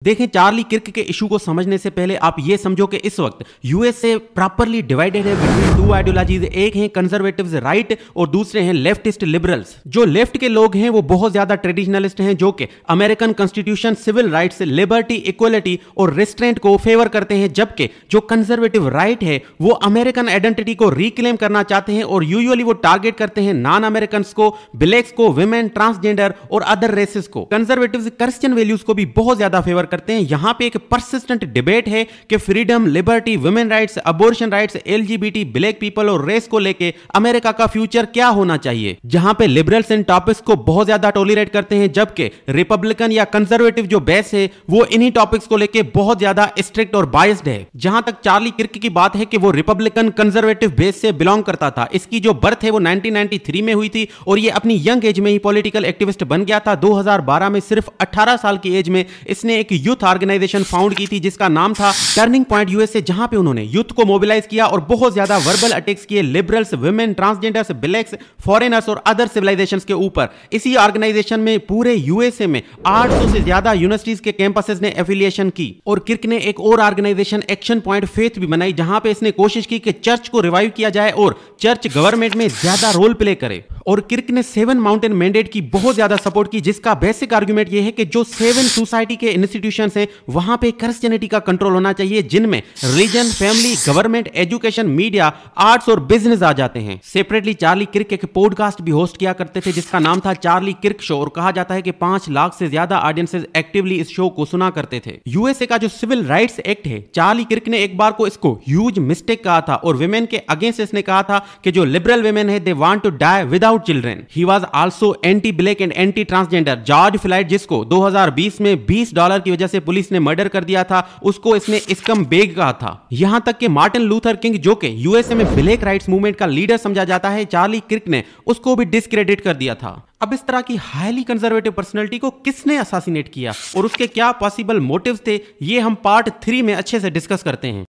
देखें, Charlie Kirk के issue को समझने से पहले आप ये समझो कि इस वक्त यूएसए प्रॉपरली डिवाइडेड है बिटवीन टू आइडियोलॉजीज। एक हैं कंजर्वेटिव्स राइट और दूसरे हैं लेफ्टिस्ट लिबरल्स। जो लेफ्ट के लोग हैं वो बहुत ज्यादा ट्रेडिशनलिस्ट हैं, जो कि American constitution, civil rights, liberty, equality और रिस्ट्रेंट को फेवर करते हैं, जबकि जो कंजर्वेटिव राइट है वो अमेरिकन आइडेंटिटी को रिक्लेम करना चाहते हैं और यूजुअली वो टारगेट करते हैं नॉन अमेरिकन को, ब्लैक्स को, विमेन, ट्रांसजेंडर और अदर रेसेस को। कंजर्वेटिव्स क्रिश्चियन वैल्यूज को भी बहुत ज्यादा फेवर करते हैं। यहां पे एक परसिस्टेंट डिबेट है कि freedom, liberty, women rights, abortion rights, LGBT, black people और रेस को लेके अमेरिका का फ्यूचर क्या होना चाहिए। जहां पे लिबरल्स इन टॉपिक्स को बहुत ज्यादा टॉलरेट करते हैं, जबकि रिपब्लिकन या कंजर्वेटिव जो बेस है वो इन्हीं टॉपिक्स को लेके बहुत ज्यादा स्ट्रिक्ट और बायस्ड है। जहां तक चार्ली किर्क की बात है कि वो रिपब्लिकन कंजर्वेटिव बेस से बिलोंग करता था। इसकी जो बर्थ है वो 1993 में हुई थी और ये अपनी यंग एज में ही पॉलिटिकल एक्टिविस्ट बन गया था। 2012 में सिर्फ 18 साल की एज में इसने एक यूथ ऑर्गेनाइजेशन फाउंड की थी जिसका नाम था टर्निंग पॉइंट यूएसए, जहां पे उन्होंने यूथ को मोबिलाइज किया और बहुत ज्यादा वर्बल अटैक्स किए liberals, women, transgenders, blacks, foreigners और अदर सिविलाइजेशंस के ऊपर। इसी ऑर्गेनाइजेशन में पूरे यूएसए में 800 से ज्यादा यूनिवर्सिटीज के कैंपसेस ने एफिलिएशन की। और किर्क ने एक और ऑर्गेनाइजेशन एक्शन पॉइंट फेथ भी बनाई, जहां पे इसने कोशिश की कि चर्च को रिवाइव किया जाए और चर्च गवर्नमेंट में ज्यादा रोल प्ले करे। और किर्क ने 7 माउंटेन मैंडेट की बहुत ज्यादा सपोर्ट की, जिसका बेसिक आर्गुमेंट यह है कि जो 7 सोसाइटी के इंस्टीट्यूशंस हैं वहां पे क्रिश्चियनिटी का कंट्रोल होना चाहिए, जिनमें religion, family, government, education, media, arts और बिजनेस आ जाते हैं। सेपरेटली चार्ली किर्क एक पॉडकास्ट भी होस्ट किया करते थे जिसका नाम था चार्ली किर्क शो, और कहा जाता है कि 5 लाख से ज्यादा ऑडियंसेस एक्टिवली इस शो को सुना करते थे। यूएसए का जो सिविल राइट्स एक्ट है, चार्ली किर्क ने एक बार को इसको ह्यूज मिस्टेक कहा था और विमेन के अगेंस्ट इसने कहा था कि जो लिबरल विमेन है they want to die without children. He was also anti black and anti transgender. George Floyd, जिसको 2020 में $20 की वजह से पुलिस ने मर्डर कर दिया था, उसको इसने स्कम बेग कहा था। यहां तक कि मार्टिन लूथर किंग, जो कि यूएसए में ब्लैक राइट्स मूवमेंट का लीडर समझा जाता है, चार्ली किर्क ने उसको भी डिस्क्रेडिट कर दिया था। अब इस तरह की हाईली कंजर्वेटिव पर्सनालिटी को किसने असैसिनेट किया और उसके क्या पॉसिबल मोटिव्स थे, ये हम पार्ट 3 में अच्छे से डिस्कस करते हैं।